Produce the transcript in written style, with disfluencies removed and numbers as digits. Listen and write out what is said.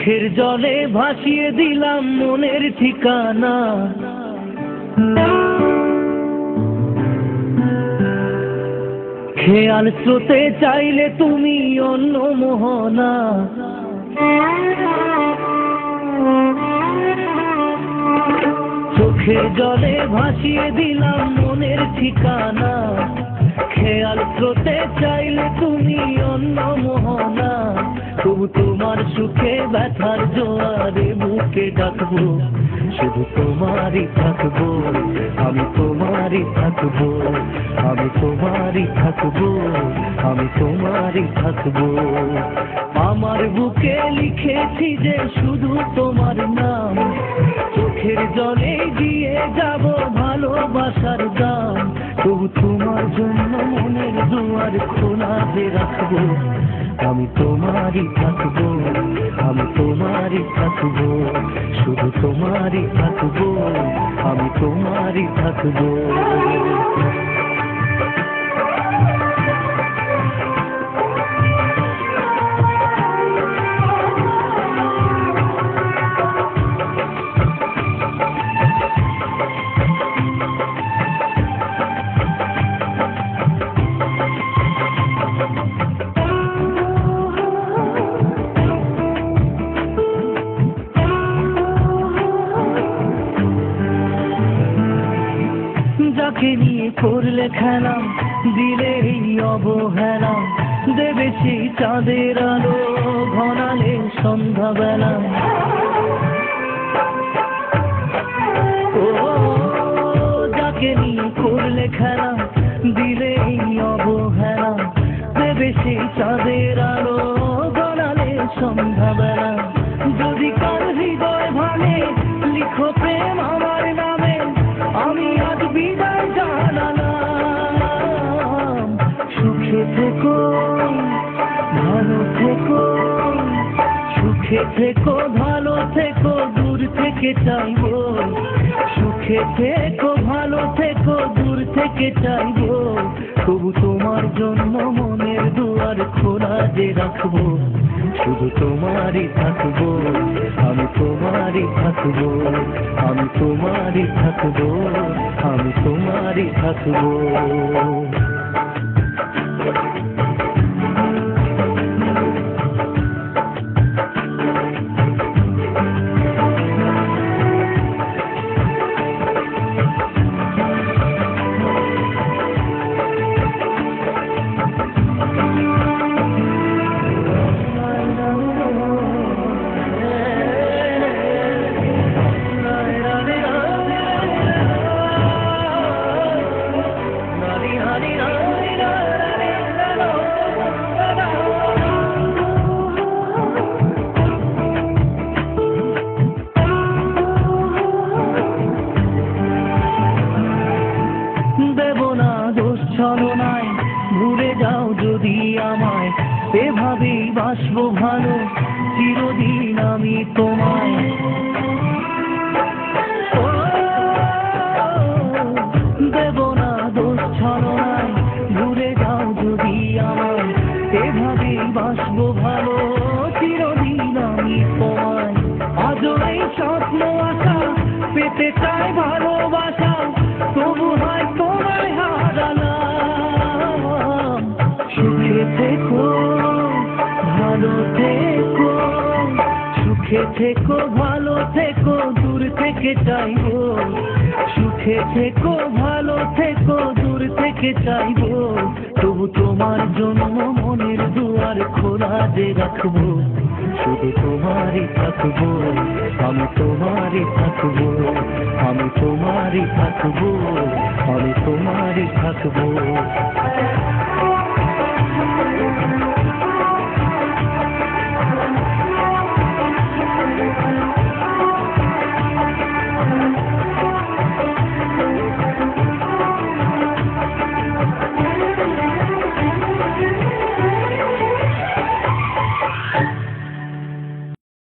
চোখের জলে ভাসিয়ে দিলাম মনের ঠিকানা। খেয়াল স্রোতে চাইলে তুমি অন্য মোহনা। চোখের জলে ভাসিয়ে দিলাম মনের ঠিকানা। খেয়াল স্রোতে চাইলে তুমি অন্য মোহনা। তবু তোমার সুখে ব্যথার জোয়ারে বুকে ডাকবো, শুধু তোমারই থাকবো, আমি তোমারই থাকবো, আমি তোমারই থাকবো, আমি তোমারই থাকবো। আমার বুকে লিখেছি যে শুধু তোমার নাম, চোখের জলে দিয়ে যাব ভালোবাসার দাম। তবু তোমার জন্য মনের দুয়ার খোলা যে রাখবো, আমি তোমারই থাকবো, আমি তোমারই থাকবো, শুধু তোমারই থাকবো, আমি তোমারই থাকবো। যাকে নিয়ে করলে খেলা, দিলে এই অবহেলা, দেবে সেই চাঁদের আলো ঘনালে সন্ধ্যাবেলা। ও যাকে নিয়ে করলে খেলা, দিলে এই অবহেলা, দেবে সেই চাঁদের আলো ঘনালে সন্ধ্যাবেলা। যদি কার হৃদয় ভাঙে লিখো প্রেম আমার নামে, আমি আজ বিদায় জানালাম। সুখে থেকো, ভালো থেকো, সুখে থেকো, ভালো থেকো, দূর থেকে চাইবো। সুখে থেকো, ভালো থেকো, দূর থেকে চাইবো। তবু তোমার জন্য মনের দুয়ার খোলা যে রাখবো, শুধু তোমারই থাকবো, আমি তোমারই থাকবো, আমি তোমারই থাকবো, আমি তোমারই থাকবো। ছলনায় ভুলে যাও যদি আমায়, এভাবেই বাসবো ভালো চিরদিন আমি তোমায়। দেব না দোষ ছলনায়, ভুলে যাও যদি আমায়, এভাবেই বাসবো ভালো চিরদিন আমি তোমায়। আজও এই স্বপ্ন আশা পেতে চাই ভালোবাসা, তবু হয় তোমায় হারালাম। সুখে থেকো, ভালো থেকো, সুখে থেকো, ভালো থেকো, দূর থেকে চাইবো। সুখে থেকো, ভালো থেকো, দূর থেকে চাইবো। তবু তোমার জন্য মনের দুয়ার খোলা যে রাখবো, শুধু তোমারই থাকবো, আমি তোমারই থাকবো, আমি তোমারই থাকবো, আমি তোমারই থাকবো।